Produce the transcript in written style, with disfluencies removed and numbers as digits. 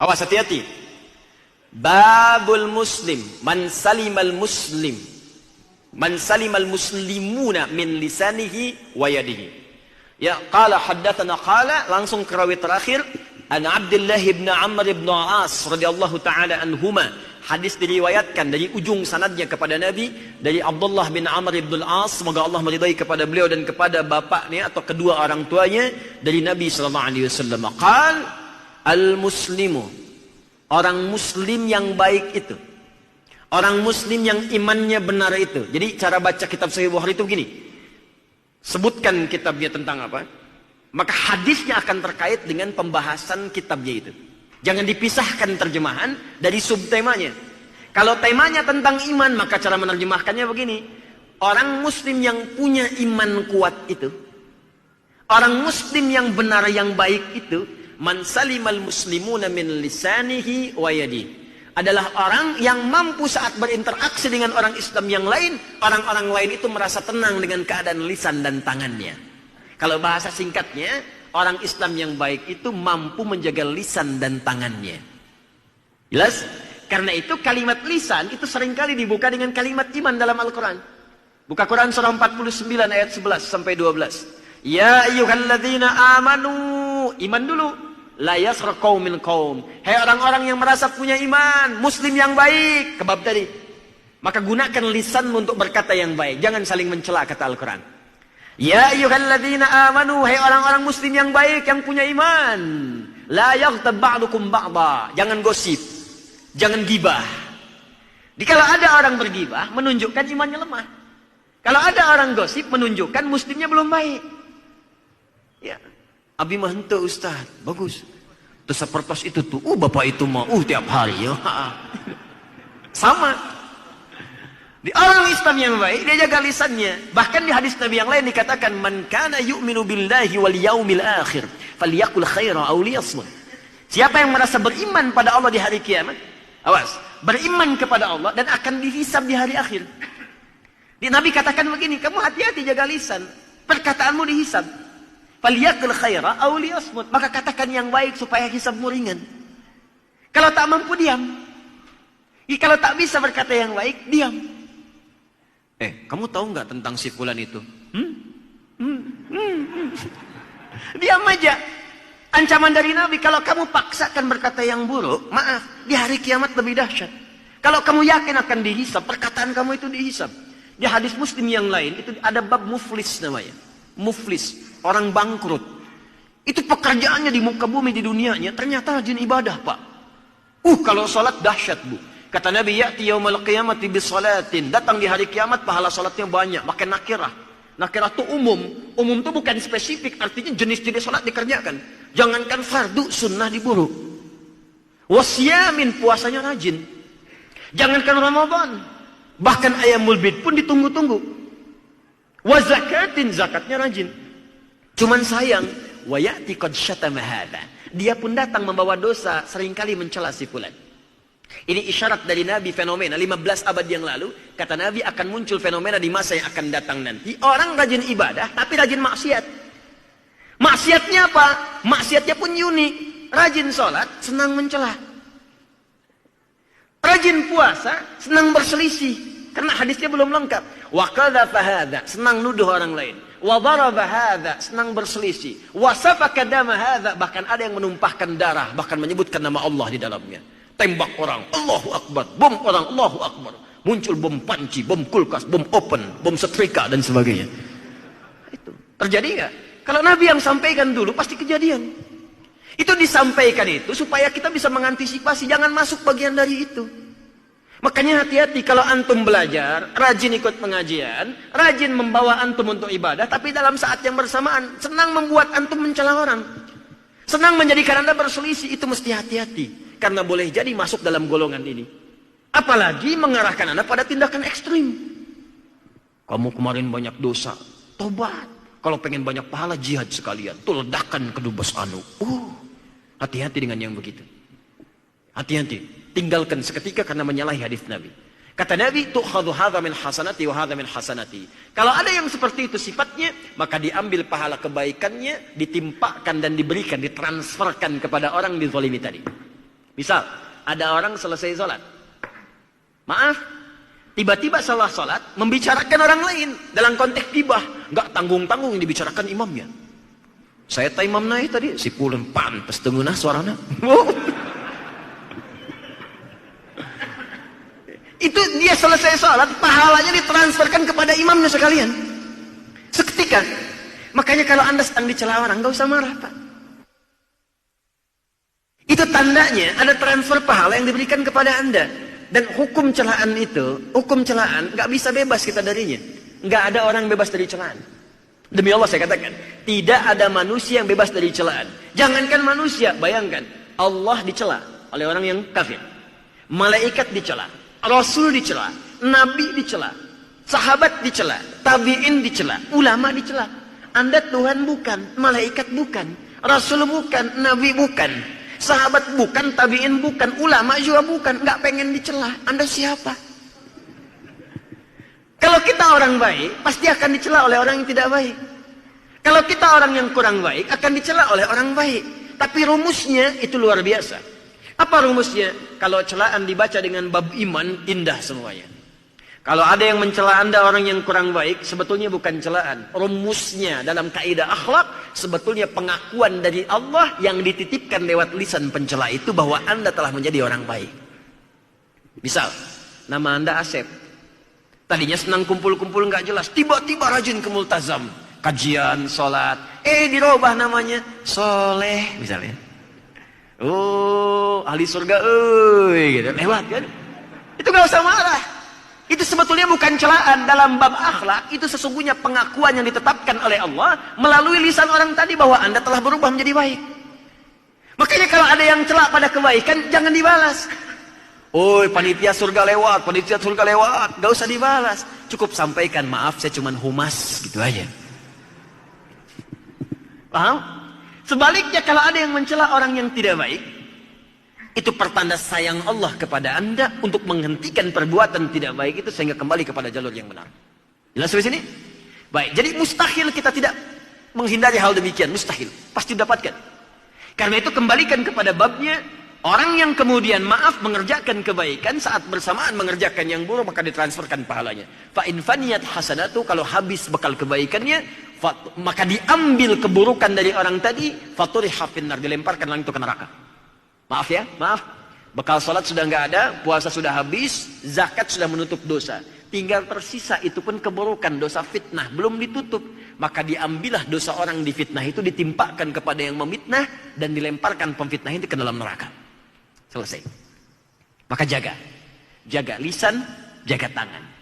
Awas, hati-hati. Babul muslim, man salimal muslim, man salimal muslimuna min lisanihi wa yadihi. Ya, qala haddatsana qala, langsung ke rawi terakhir, an Abdullah bin Amr bin As radhiyallahu taala anhuma. Hadis diriwayatkan dari ujung sanadnya kepada Nabi dari Abdullah bin Amr bin As, semoga Allah meridai kepada beliau dan kepada bapaknya atau kedua orang tuanya, dari Nabi sallallahu alaihi wasallam. Qal al-muslimu, orang muslim yang baik itu, orang muslim yang imannya benar itu. Jadi cara baca kitab Sahih Bukhari itu begini. Sebutkan kitabnya tentang apa, maka hadisnya akan terkait dengan pembahasan kitabnya itu. Jangan dipisahkan terjemahan dari subtemanya. Kalau temanya tentang iman, maka cara menerjemahkannya begini. Orang muslim yang punya iman kuat itu, orang muslim yang benar yang baik itu, man salimal muslimuna min lisanihi wa yadihi, adalah orang yang mampu saat berinteraksi dengan orang Islam yang lain, orang-orang lain itu merasa tenang dengan keadaan lisan dan tangannya. Kalau bahasa singkatnya, orang Islam yang baik itu mampu menjaga lisan dan tangannya. Jelas? Karena itu kalimat lisan itu seringkali dibuka dengan kalimat iman dalam Al-Quran. Buka Quran surah 49 ayat 11 sampai 12. Ya ayyuhalladzina amanu, iman dulu. La yasra qaumin qaum. Hai orang-orang yang merasa punya iman, muslim yang baik, kebab tadi. Maka gunakan lisanmu untuk berkata yang baik, jangan saling mencela, kata Al-Quran. Ya ayyuhalladzina amanu, hai orang-orang muslim yang baik yang punya iman, la yaghtab ba'dukum ba'dha, jangan gosip, jangan gibah. Kalau ada orang bergibah menunjukkan imannya lemah. Kalau ada orang gosip menunjukkan muslimnya belum baik. Ya, abi mah henteu ustaz, bagus. Terus sepertos itu tuh, bapak itu mah tiap hari ya. Sama. Di orang Islam yang baik, dia jaga lisannya. Bahkan di hadis Nabi yang lain dikatakan, man kana yu'minu billahi wal yaumil akhir, falyaqul khaira aw liyasmut. Siapa yang merasa beriman pada Allah di hari kiamat, awas, beriman kepada Allah dan akan dihisab di hari akhir. Di Nabi katakan begini, kamu hati-hati jaga lisan, perkataanmu dihisab. Falyaqul khaira aw liyasmut, maka katakan yang baik supaya hisabmu ringan. Kalau tak mampu diam. Kalau tak bisa berkata yang baik, diam. Kamu tahu nggak tentang si fulan itu? Diam aja. Ancaman dari Nabi, kalau kamu paksakan berkata yang buruk, maaf, di hari kiamat lebih dahsyat. Kalau kamu yakin akan dihisab, perkataan kamu itu dihisab. Di hadis Muslim yang lain, itu ada bab muflis namanya. Muflis, orang bangkrut. Itu pekerjaannya di muka bumi di dunianya, ternyata rajin ibadah, Pak. Kalau sholat dahsyat, Bu. Kata Nabi, ya'ti yaumal qiyamati bisolatin. Datang di hari kiamat, pahala salatnya banyak. Pakai nakirah. Nakirah itu umum. Umum itu bukan spesifik. Artinya jenis-jenis salat dikerjakan. Jangankan fardu, sunnah diburu. Wasyamin, puasanya rajin. Jangankan Ramadan. Bahkan ayamul bid pun ditunggu-tunggu. Wazakatin, zakatnya rajin. Cuman sayang, wa ya'ti qad syatama hadha. Dia pun datang membawa dosa, seringkali mencela si fulan. Ini isyarat dari Nabi, fenomena 15 abad yang lalu. Kata Nabi akan muncul fenomena di masa yang akan datang nanti. Orang rajin ibadah tapi rajin maksiat. Maksiatnya apa? Maksiatnya pun unik. Rajin sholat, senang mencela. Rajin puasa, senang berselisih. Karena hadisnya belum lengkap. Wa qadhafa hadza, senang nuduh orang lain. Wa daraba hadza, senang berselisih. Wa safaka dama hadza, bahkan ada yang menumpahkan darah, bahkan menyebutkan nama Allah di dalamnya. Tembak orang, Allahu Akbar. Bom orang, Allahu Akbar. Muncul bom panci, bom kulkas, bom open, bom setrika, dan sebagainya. Itu terjadi nggak? Kalau Nabi yang sampaikan dulu, pasti kejadian. Itu disampaikan itu supaya kita bisa mengantisipasi, jangan masuk bagian dari itu. Makanya hati-hati kalau antum belajar, rajin ikut pengajian, rajin membawa antum untuk ibadah, tapi dalam saat yang bersamaan, senang membuat antum mencela orang. Senang menjadikan Anda berselisih, itu mesti hati-hati. Karena boleh jadi masuk dalam golongan ini. Apalagi mengarahkan Anda pada tindakan ekstrim. Kamu kemarin banyak dosa, tobat. Kalau pengen banyak pahala, jihad sekalian. Tuh ledakan kedubes anu. Hati-hati dengan yang begitu. Hati-hati. Tinggalkan seketika karena menyalahi hadis Nabi. Kata Nabi, tu'khadhu hadha min hasanati wa hadha min hasanati. Kalau ada yang seperti itu sifatnya, maka diambil pahala kebaikannya, ditimpakan dan diberikan, ditransferkan kepada orang dizalimi tadi. Misal, ada orang selesai sholat. Maaf, tiba-tiba salah sholat, membicarakan orang lain. Dalam konteks gibah. Nggak tanggung-tanggung yang dibicarakan imamnya. Saya tak imam naik tadi, si pulen pantes tenguna suaranya. Itu dia selesai sholat, pahalanya ditransferkan kepada imamnya sekalian. Seketika. Makanya kalau Anda sedang dicela orang, nggak usah marah, Pak. Itu tandanya ada transfer pahala yang diberikan kepada Anda. Dan hukum celaan itu, hukum celaan nggak bisa bebas kita darinya. Nggak ada orang bebas dari celaan. Demi Allah saya katakan, tidak ada manusia yang bebas dari celaan. Jangankan manusia, bayangkan Allah dicela oleh orang yang kafir, malaikat dicela, Rasul dicela, Nabi dicela, sahabat dicela, tabi'in dicela, ulama dicela. Anda Tuhan bukan, malaikat bukan, Rasul bukan, Nabi bukan, sahabat bukan, tabi'in bukan, ulama juga bukan. Nggak pengen dicela. Anda siapa? Kalau kita orang baik, pasti akan dicela oleh orang yang tidak baik. Kalau kita orang yang kurang baik, akan dicela oleh orang baik. Tapi rumusnya itu luar biasa. Apa rumusnya? Kalau celaan dibaca dengan bab iman, indah semuanya. Kalau ada yang mencela Anda orang yang kurang baik, sebetulnya bukan celaan. Rumusnya dalam kaidah akhlak, sebetulnya pengakuan dari Allah yang dititipkan lewat lisan pencela itu bahwa Anda telah menjadi orang baik. Misal, nama Anda Asep. Tadinya senang kumpul-kumpul nggak jelas, tiba-tiba rajin ke multazam, kajian, sholat. Dirubah namanya Soleh misalnya. Oh, ahli surga, gitu. Lewat kan? Itu nggak usah marah. Itu sebetulnya bukan celaan dalam bab akhlak. Itu sesungguhnya pengakuan yang ditetapkan oleh Allah melalui lisan orang tadi bahwa Anda telah berubah menjadi baik. Makanya kalau ada yang celak pada kebaikan, jangan dibalas. Oh, panitia surga lewat, panitia surga lewat. Gak usah dibalas. Cukup sampaikan, maaf saya cuma humas. Gitu aja. Paham? Sebaliknya kalau ada yang mencela orang yang tidak baik, itu pertanda sayang Allah kepada Anda untuk menghentikan perbuatan tidak baik itu sehingga kembali kepada jalur yang benar. Jelas sampai sini? Baik, jadi mustahil kita tidak menghindari hal demikian. Mustahil. Pasti dapatkan. Karena itu kembalikan kepada babnya. Orang yang kemudian maaf mengerjakan kebaikan saat bersamaan mengerjakan yang buruk maka ditransferkan pahalanya. Fa in faniyat hasanatu, kalau habis bekal kebaikannya maka diambil keburukan dari orang tadi, faturiha finnar, dilemparkan langsung ke neraka. Maaf ya, maaf. Bekal salat sudah nggak ada, puasa sudah habis, zakat sudah menutup dosa. Tinggal tersisa itu pun keburukan, dosa fitnah belum ditutup. Maka diambillah dosa orang di fitnah itu ditimpakan kepada yang memfitnah dan dilemparkan pemfitnah itu ke dalam neraka. Selesai. Maka jaga lisan, jaga tangan.